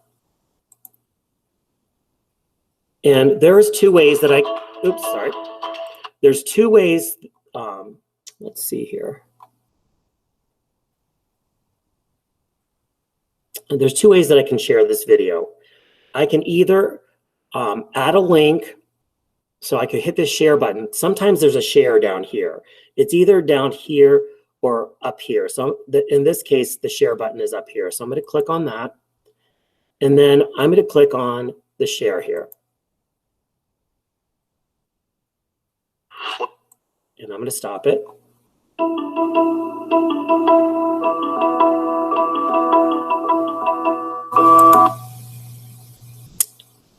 And there's 2 ways that oops, sorry. There's 2 ways. Let's see here. And there's 2 ways that I can share this video. I can either add a link, so I could hit this share button. Sometimes there's a share down here. It's either down here or up here. So in this case, the share button is up here. So I'm going to click on that. And then I'm going to click on the share here. And I'm going to stop it.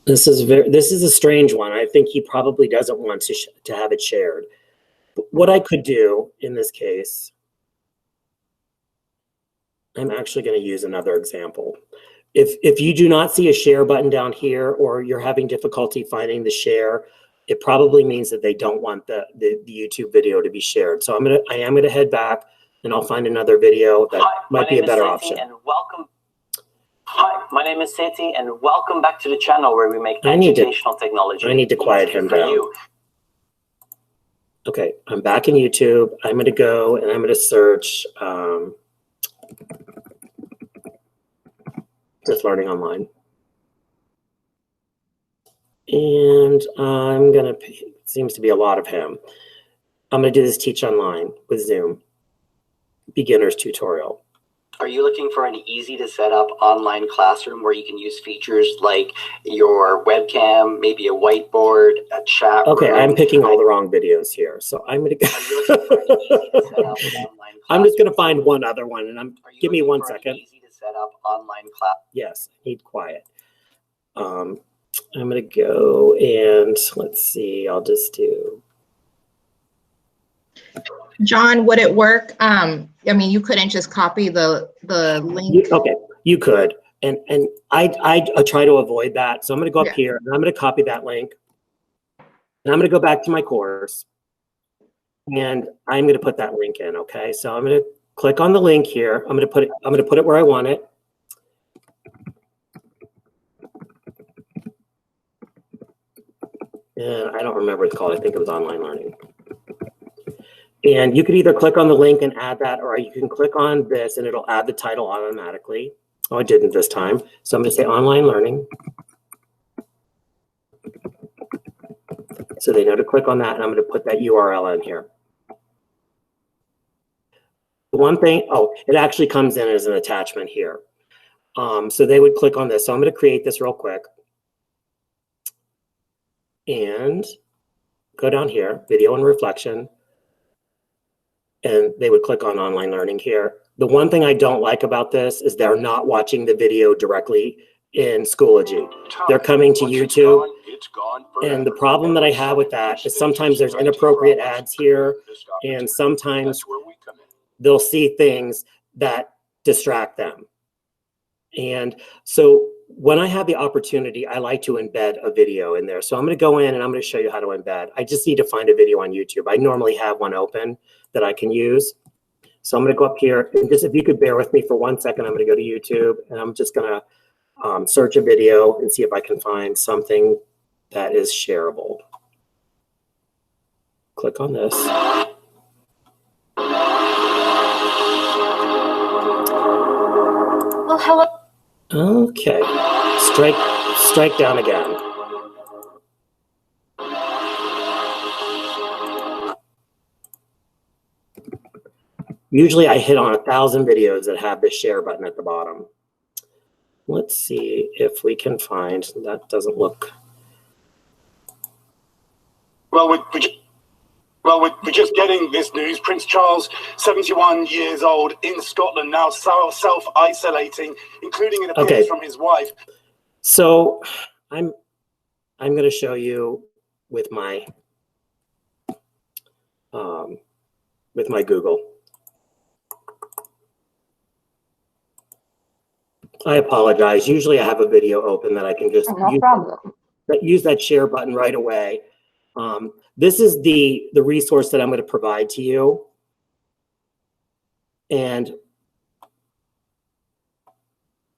This is a strange one. I think he probably doesn't want to have it shared. But what I could do in this case, I'm actually going to use another example. If you do not see a share button down here, or you're having difficulty finding the share, it probably means that they don't want the YouTube video to be shared. So I am gonna head back, and I'll find another video that might be a better option. Hi, my name is Seti, and welcome back to the channel where we make educational technology. I need to quiet him down. Okay, I'm back in YouTube. I'm going to go and I'm going to search Just Learning Online. And I'm going to, seems to be a lot of him. I'm going to do this Teach Online with Zoom. Beginner's tutorial. Are you looking for an easy to set up online classroom where you can use features like your webcam, maybe a whiteboard, a chat room? Okay, I'm picking all the wrong videos here. So I'm going to go. I'm just going to find one other one, and give me 1 second. Easy to set up online class. Yes, I need quiet. I'm going to go and let's see. I'll just do. John, would it work? I mean, you couldn't just copy the link. Okay, you could, and I try to avoid that. So I'm going to go up here, and I'm going to copy that link, and I'm going to go back to my course, and I'm going to put that link in. Okay, so I'm going to click on the link here. I'm going to put it where I want it. And I don't remember what it's called. I think it was online learning. And you could either click on the link and add that, or you can click on this and it'll add the title automatically. Oh, I didn't this time. So I'm going to say online learning. So they know to click on that, and I'm going to put that URL in here. The one thing, oh, it actually comes in as an attachment here. So they would click on this. So I'm going to create this real quick. And go down here, video and reflection. And they would click on online learning here. The one thing I don't like about this is they're not watching the video directly in Schoology. They're coming to YouTube. And the problem that I have with that is sometimes there's inappropriate ads here, and sometimes they'll see things that distract them. And so when I have the opportunity, I like to embed a video in there. So I'm going to go in and I'm going to show you how to embed. I just need to find a video on YouTube. I normally have one open that I can use. So I'm going to go up here, and just if you could bear with me for 1 second, I'm going to go to YouTube, and I'm just going to search a video and see if I can find something that is shareable. Click on this. Well, hello. Okay, strike down again. Usually I hit on 1,000 videos that have the share button at the bottom. Let's see if we can find, that doesn't look. Well, we're just getting this news. Prince Charles, 71 years old, in Scotland now, self-isolating, including an appearance from his wife. So I'm going to show you with my Google. I apologize. Usually I have a video open that I can just use that share button right away. This is the resource that I'm going to provide to you. And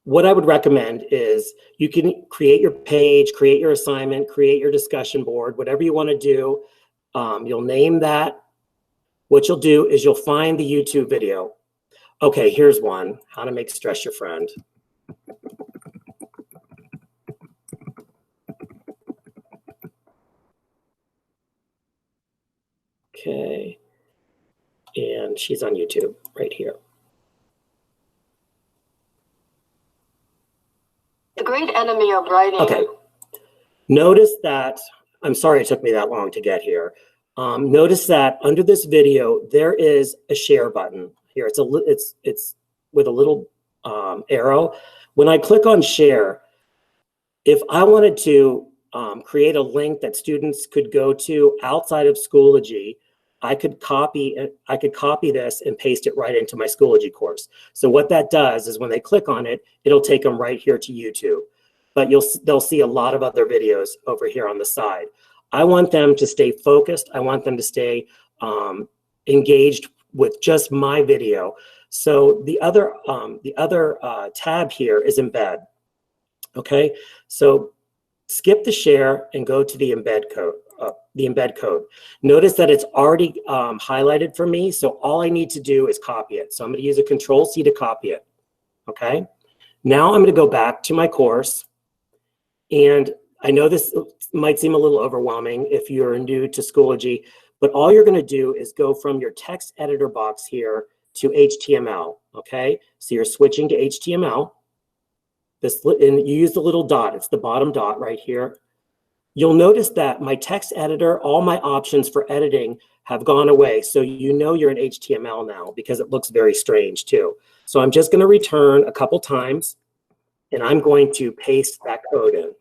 what I would recommend is you can create your page, create your assignment, create your discussion board, whatever you want to do. You'll name that. What you'll do is you'll find the YouTube video. Okay, here's one, how to make stress your friend. Okay, and she's on YouTube right here. The great enemy of writing. Okay, notice that, I'm sorry it took me that long to get here. Notice that under this video, there is a share button here. It's with a little arrow. When I click on share, if I wanted to create a link that students could go to outside of Schoology, I could copy this and paste it right into my Schoology course. So what that does is when they click on it, it'll take them right here to YouTube. But they'll see a lot of other videos over here on the side. I want them to stay focused. I want them to stay engaged with just my video. So the other tab here is embed. Okay, so skip the share and go to the embed code. Notice that it's already highlighted for me, so all I need to do is copy it. So I'm going to use a Control-C to copy it. Okay, now I'm going to go back to my course, and I know this might seem a little overwhelming if you're new to Schoology, but all you're going to do is go from your text editor box here to HTML. Okay, so you're switching to HTML. And you use the little dot. It's the bottom dot right here. You'll notice that my text editor, all my options for editing have gone away. So you know you're in HTML now because it looks very strange too. So I'm just going to return a couple times, and I'm going to paste that code in.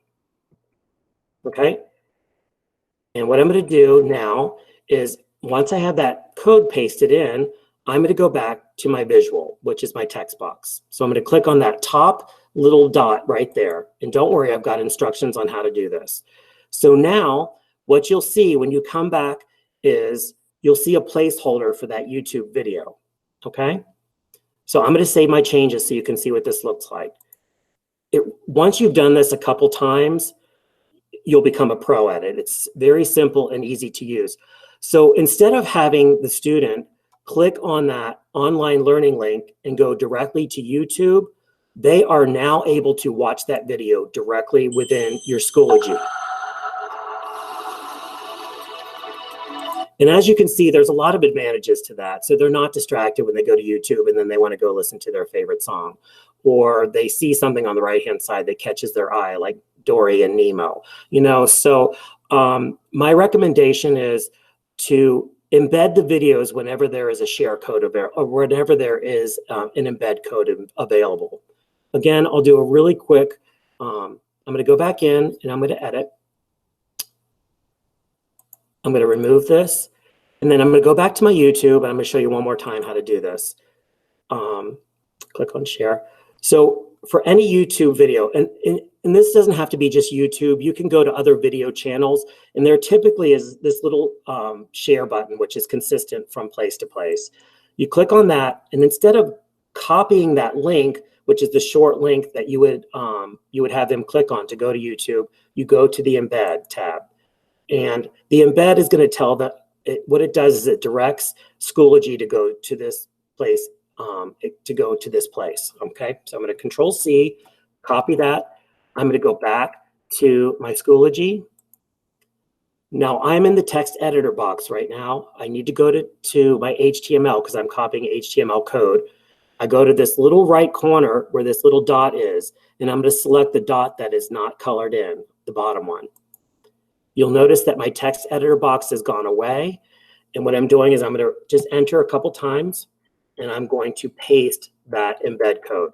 Okay? And what I'm going to do now is once I have that code pasted in, I'm going to go back to my visual, which is my text box. So I'm going to click on that top little dot right there. And don't worry, I've got instructions on how to do this. So now what you'll see when you come back is you'll see a placeholder for that YouTube video. Okay? So I'm going to save my changes so you can see what this looks like. Once you've done this a couple times, you'll become a pro at it. It's very simple and easy to use. So instead of having the student click on that online learning link and go directly to YouTube, they are now able to watch that video directly within your Schoology. And as you can see, there's a lot of advantages to that. So they're not distracted when they go to YouTube and then they want to go listen to their favorite song. Or they see something on the right-hand side that catches their eye, like Dory and Nemo. You know, so my recommendation is to embed the videos whenever there is a share code or whenever there is an embed code available. Again, I'll do a really quick, I'm going to go back in and I'm going to edit. I'm going to remove this, and then I'm going to go back to my YouTube, and I'm going to show you one more time how to do this. Click on share. So for any YouTube video, and this doesn't have to be just YouTube, you can go to other video channels, and there typically is this little share button, which is consistent from place to place. You click on that, and instead of copying that link, which is the short link that you would have them click on to go to YouTube, you go to the embed tab. And the embed is going to tell them, what it does is it directs Schoology to go to this place, okay? So I'm going to Control C, copy that. I'm going to go back to my Schoology. Now I'm in the text editor box right now. I need to go to my HTML because I'm copying HTML code. I go to this little right corner where this little dot is, and I'm going to select the dot that is not colored in, the bottom one. You'll notice that my text editor box has gone away. And what I'm doing is I'm going to just enter a couple times, and I'm going to paste that embed code.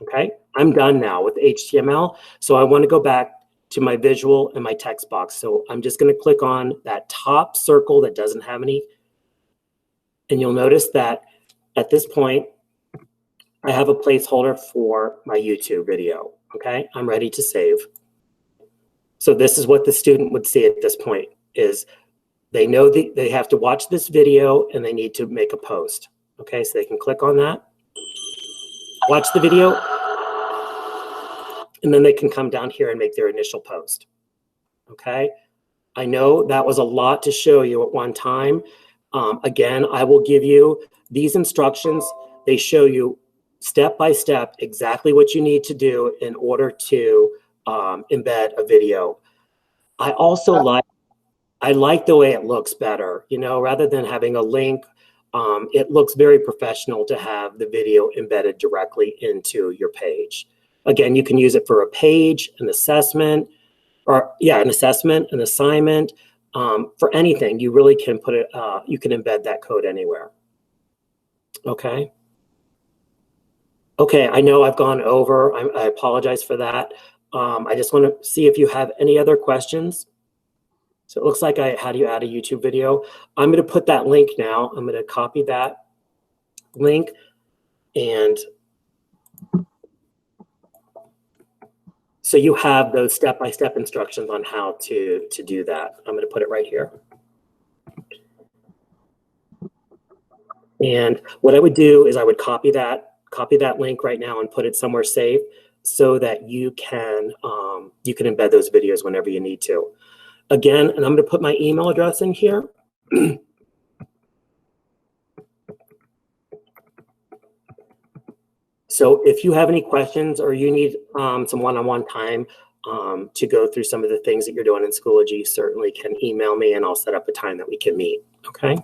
Okay, I'm done now with HTML. So I want to go back to my visual and my text box. So I'm just going to click on that top circle that doesn't have any. And you'll notice that at this point, I have a placeholder for my YouTube video. Okay, I'm ready to save. So this is what the student would see at this point, is they know they have to watch this video and they need to make a post. Okay, so they can click on that, watch the video, and then they can come down here and make their initial post. Okay, I know that was a lot to show you at one time. Again, I will give you these instructions. They show you step by step exactly what you need to do in order to embed a video. I also like the way it looks better, you know, rather than having a link. It looks very professional to have the video embedded directly into your page. Again, you can use it for a page, an assessment, an assignment, for anything. You really can put it, you can embed that code anywhere. Okay. Okay, I know I've gone over. I apologize for that. I just want to see if you have any other questions. So it looks like how do you add a YouTube video? I'm going to put that link now. I'm going to copy that link, and so you have those step-by-step instructions on how to do that. I'm going to put it right here. And what I would do is I would copy that link right now and put it somewhere safe so that you can embed those videos whenever you need to. Again, and I'm going to put my email address in here. So if you have any questions or you need some one-on-one time to go through some of the things that you're doing in Schoology, you certainly can email me and I'll set up a time that we can meet. Okay.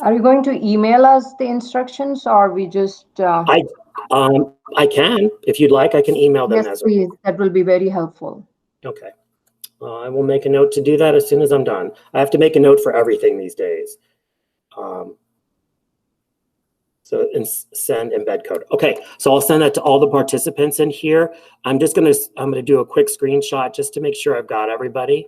Are you going to email us the instructions, or we just? I can, if you'd like, I can email them. Yes, please. That will be very helpful. Okay. I will make a note to do that as soon as I'm done. I have to make a note for everything these days. And send embed code. Okay, so I'll send that to all the participants in here. I'm gonna do a quick screenshot just to make sure I've got everybody.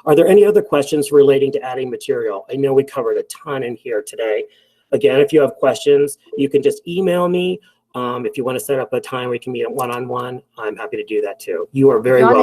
Are there any other questions relating to adding material? I know we covered a ton in here today. Again, if you have questions, you can just email me. If you want to set up a time we can meet one-on-one, I'm happy to do that too. You are very welcome.